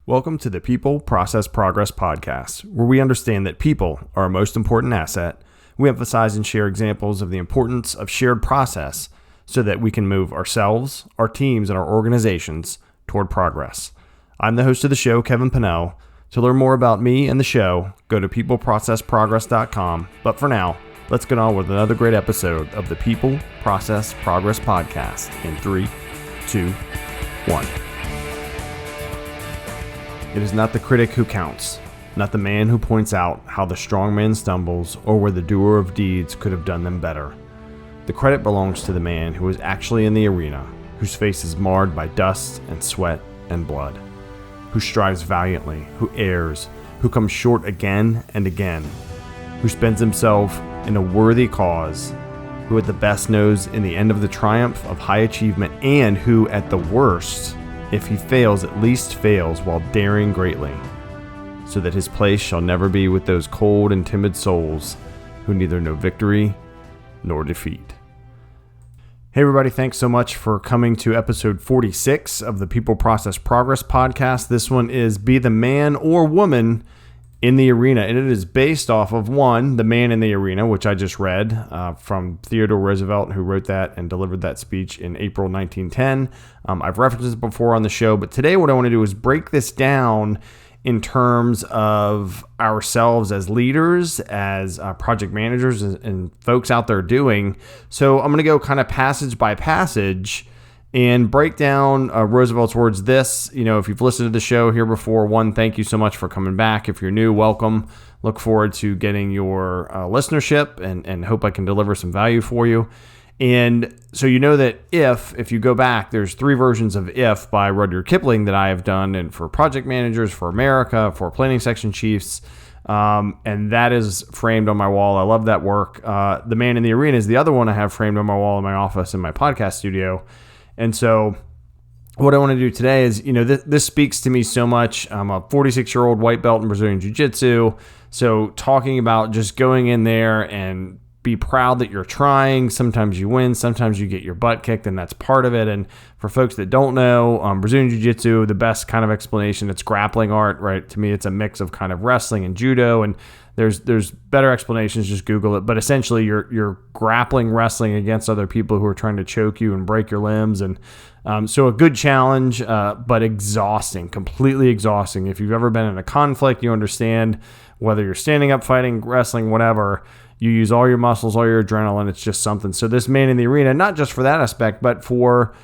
Welcome to the People, Process, Progress podcast, where we understand that people are our most important asset. We emphasize and share examples of the importance of shared process so that we can move ourselves, our teams, and our organizations toward progress. I'm the host of the show, Kevin Pinnell. To learn more about me and the show, go to peopleprocessprogress.com. But for now, let's get on with another great episode of the People, Process, Progress podcast in 3, 2, 1. It is not the critic who counts, not the man who points out how the strong man stumbles or where the doer of deeds could have done them better. The credit belongs to the man who is actually in the arena, whose face is marred by dust and sweat and blood, who strives valiantly, who errs, who comes short again and again, who spends himself in a worthy cause, who at the best knows in the end of the triumph of high achievement, and who at the worst, if he fails, at least fails while daring greatly, so that his place shall never be with those cold and timid souls who neither know victory nor defeat. Hey everybody, thanks so much for coming to episode 46 of the People Process Progress podcast. This one is Be the Man or Woman in the Arena, and it is based off of one, The Man in the Arena, which I just read from Theodore Roosevelt, who wrote that and delivered that speech in April 1910. I've referenced it before on the show, but today what I want to do is break this down in terms of ourselves as leaders, as project managers, and folks out there doing. So I'm going to go kind of passage by passage and break down Roosevelt's words. If you've listened to the show here before, one, thank you so much for coming back. If you're new, welcome. Look forward to getting your listenership and hope I can deliver some value for you. And so you know that if you go back, there's 3 versions of If by Rudyard Kipling that I have done, and for project managers, for America, for planning section chiefs, and that is framed on my wall. I love that work. The Man in the Arena is the other one I have framed on my wall in my office in my podcast studio. And so what I want to do today is, this speaks to me so much. I'm a 46-year-old white belt in Brazilian Jiu-Jitsu. So talking about just going in there and be proud that you're trying. Sometimes you win, sometimes you get your butt kicked, and that's part of it. And for folks that don't know, Brazilian Jiu-Jitsu, the best kind of explanation, it's grappling art, right? To me, it's a mix of kind of wrestling and judo, and there's better explanations, just Google it. But essentially, you're grappling wrestling against other people who are trying to choke you and break your limbs. And so a good challenge, but exhausting, completely exhausting. If you've ever been in a conflict, you understand whether you're standing up, fighting, wrestling, whatever, you use all your muscles, all your adrenaline. It's just something. So this Man in the Arena, not just for that aspect, but for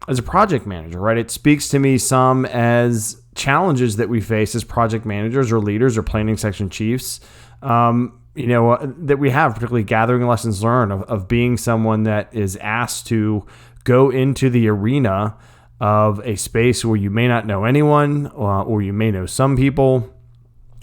as a project manager, right? It speaks to me some as challenges that we face as project managers or leaders or planning section chiefs, that we have, particularly gathering lessons learned of being someone that is asked to go into the arena of a space where you may not know anyone or you may know some people,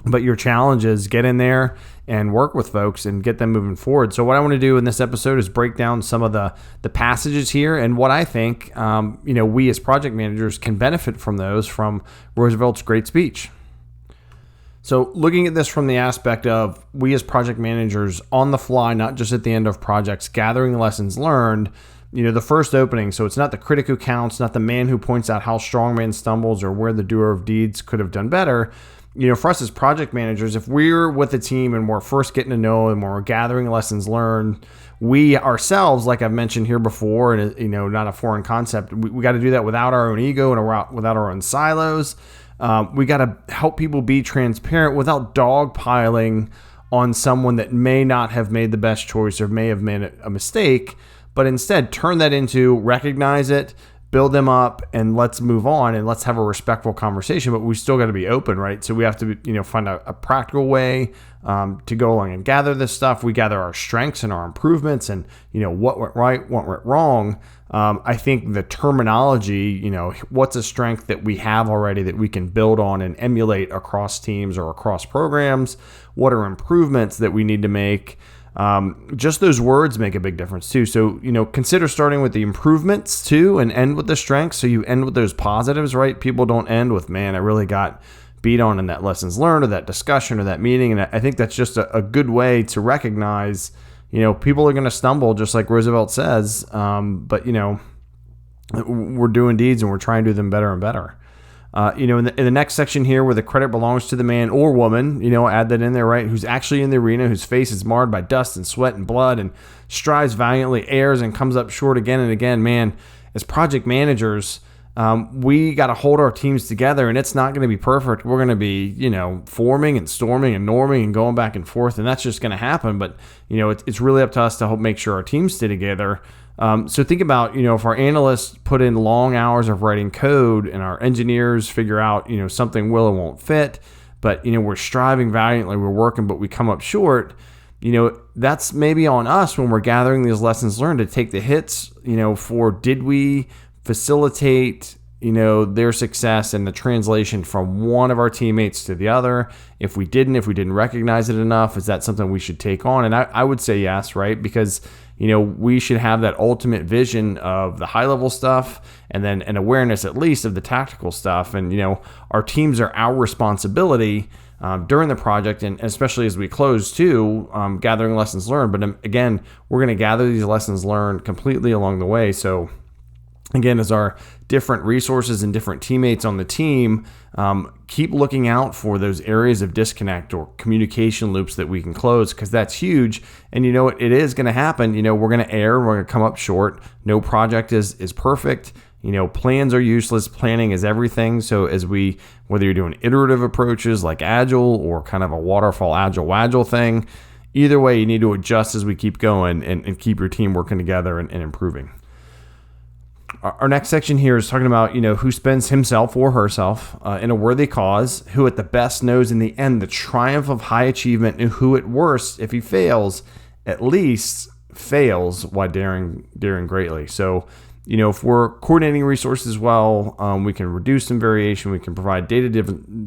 but your challenge is get in there and work with folks and get them moving forward. So what I want to do in this episode is break down some of the passages here and what I think, we as project managers can benefit from those from Roosevelt's great speech. So looking at this from the aspect of we as project managers on the fly, not just at the end of projects, gathering lessons learned, the first opening. So it's not the critic who counts, not the man who points out how strong man stumbles or where the doer of deeds could have done better. For us as project managers, if we're with a team and we're first getting to know them or we're gathering lessons learned, we ourselves, like I've mentioned here before, and not a foreign concept, we got to do that without our own ego and without our own silos. We got to help people be transparent without dogpiling on someone that may not have made the best choice or may have made a mistake, but instead turn that into recognize it, build them up, and let's move on and let's have a respectful conversation. But we still got to be open, right? So we have to, find a practical way to go along and gather this stuff. We gather our strengths and our improvements and, what went right, what went wrong. I think the terminology, what's a strength that we have already that we can build on and emulate across teams or across programs? What are improvements that we need to make? Just those words make a big difference too. So, consider starting with the improvements too and end with the strengths. So you end with those positives, right? People don't end with, man, I really got beat on in that lessons learned or that discussion or that meeting. And I think that's just a good way to recognize, people are going to stumble just like Roosevelt says. But we're doing deeds and we're trying to do them better and better. In the next section here, where the credit belongs to the man or woman, add that in there, right? Who's actually in the arena, whose face is marred by dust and sweat and blood, and strives valiantly, errs, and comes up short again and again. Man, as project managers, we got to hold our teams together, and it's not going to be perfect. We're going to be, forming and storming and norming and going back and forth, and that's just going to happen. But, it's really up to us to help make sure our teams stay together. So think about, if our analysts put in long hours of writing code and our engineers figure out, something will or won't fit, but, we're striving valiantly, we're working, but we come up short, that's maybe on us when we're gathering these lessons learned to take the hits, for did we facilitate, their success and the translation from one of our teammates to the other. If we didn't recognize it enough, is that something we should take on? And I would say yes, right? Because, we should have that ultimate vision of the high level stuff and then an awareness at least of the tactical stuff. And, our teams are our responsibility during the project, and especially as we close too, gathering lessons learned. But again, we're going to gather these lessons learned completely along the way. So again, as our different resources and different teammates on the team, keep looking out for those areas of disconnect or communication loops that we can close, because that's huge. And it is going to happen. We're going to err, we're going to come up short. No project is perfect. Plans are useless. Planning is everything. So whether you're doing iterative approaches like Agile or kind of a waterfall Agile thing, either way, you need to adjust as we keep going and keep your team working together and improving. Our next section here is talking about, who spends himself or herself in a worthy cause, who at the best knows in the end the triumph of high achievement, and who at worst, if he fails, at least fails while daring greatly. So, if we're coordinating resources well, we can reduce some variation. We can provide data-driven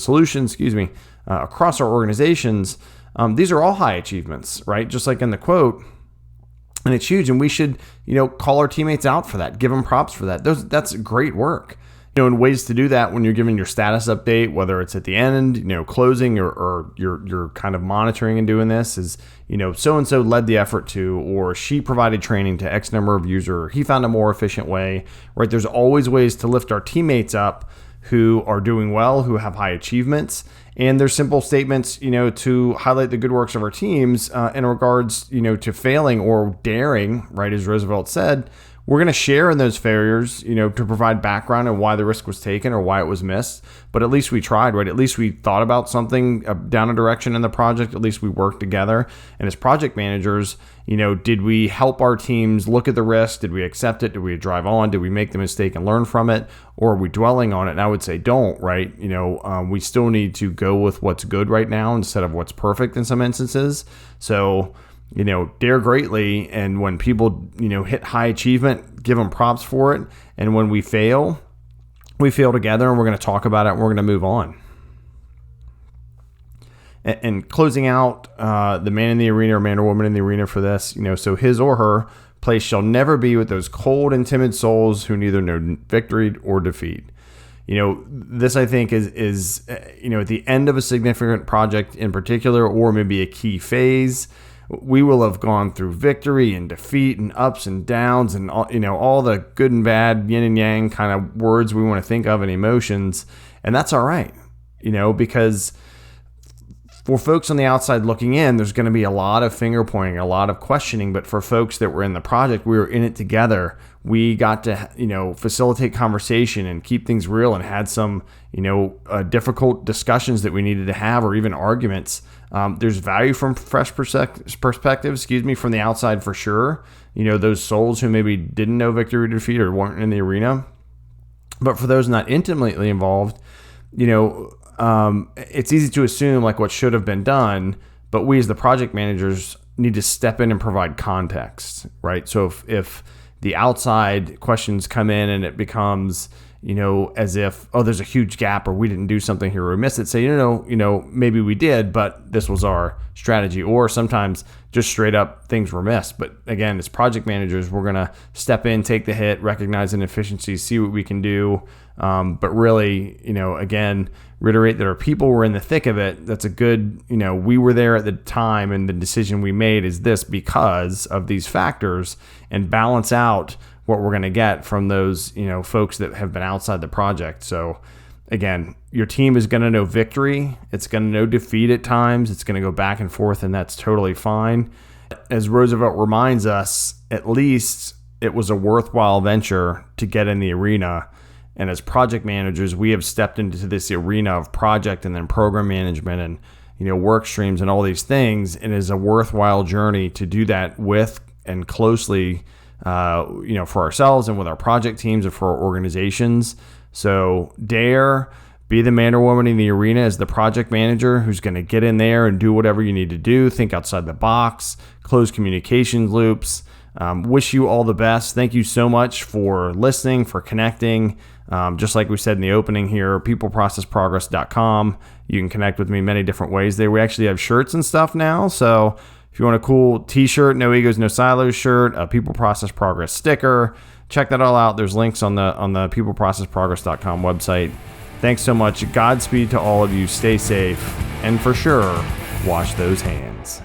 solutions, across our organizations. These are all high achievements, right? Just like in the quote. And it's huge, and we should, call our teammates out for that, give them props for that. That's great work. And ways to do that when you're giving your status update, whether it's at the end, closing, or you're kind of monitoring and doing this is, so-and-so led the effort to, or she provided training to X number of users, or he found a more efficient way, right? There's always ways to lift our teammates up who are doing well, who have high achievements. And there's simple statements, to highlight the good works of our teams in regards, to failing or daring, right? As Roosevelt said, we're going to share in those failures, to provide background on why the risk was taken or why it was missed. But at least we tried, right? At least we thought about something down a direction in the project. At least we worked together. And as project managers, did we help our teams look at the risk? Did we accept it? Did we drive on? Did we make the mistake and learn from it? Or are we dwelling on it? And I would say don't, right? We still need to go with what's good right now instead of what's perfect in some instances. So, dare greatly. And when people, hit high achievement, give them props for it. And when we fail together, and we're going to talk about it, and we're going to move on. And closing out, the man in the arena, or man or woman in the arena for this, so his or her place shall never be with those cold and timid souls who neither know victory or defeat. This I think is at the end of a significant project in particular, or maybe a key phase, we will have gone through victory and defeat and ups and downs and all the good and bad, yin and yang kind of words we want to think of and emotions. And that's all right, because for folks on the outside looking in, there's going to be a lot of finger pointing, a lot of questioning. But for folks that were in the project, we were in it together. We got to, facilitate conversation and keep things real, and had some, difficult discussions that we needed to have, or even arguments. There's value from fresh perspective, from the outside for sure. Those souls who maybe didn't know victory or defeat or weren't in the arena. But for those not intimately involved, it's easy to assume like what should have been done, but we as the project managers need to step in and provide context, right? So if the outside questions come in and it becomes, as if, oh, there's a huge gap, or we didn't do something here, or we missed it, say, maybe we did, but this was our strategy. Or sometimes just straight up things were missed. But again, as project managers, we're going to step in, take the hit, recognize inefficiencies, see what we can do. But really, again, reiterate that our people were in the thick of it. That's a good, we were there at the time, and the decision we made is this because of these factors, and balance out what we're going to get from those, folks that have been outside the project. So again, your team is going to know victory. It's going to know defeat at times. It's going to go back and forth, and that's totally fine. As Roosevelt reminds us, at least it was a worthwhile venture to get in the arena. And as project managers, we have stepped into this arena of project and then program management and, work streams and all these things. It is a worthwhile journey to do that with and closely, for ourselves and with our project teams and for our organizations. So dare be the man or woman in the arena as the project manager who's going to get in there and do whatever you need to do. Think outside the box, close communication loops. Wish you all the best. Thank you so much for listening, for connecting. Just like we said in the opening here, peopleprocessprogress.com. You can connect with me many different ways there. We actually have shirts and stuff now. So if you want a cool t-shirt, No Egos, No Silos shirt, a People Process Progress sticker, check that all out. There's links on the peopleprocessprogress.com website. Thanks so much. Godspeed to all of you. Stay safe. And for sure, wash those hands.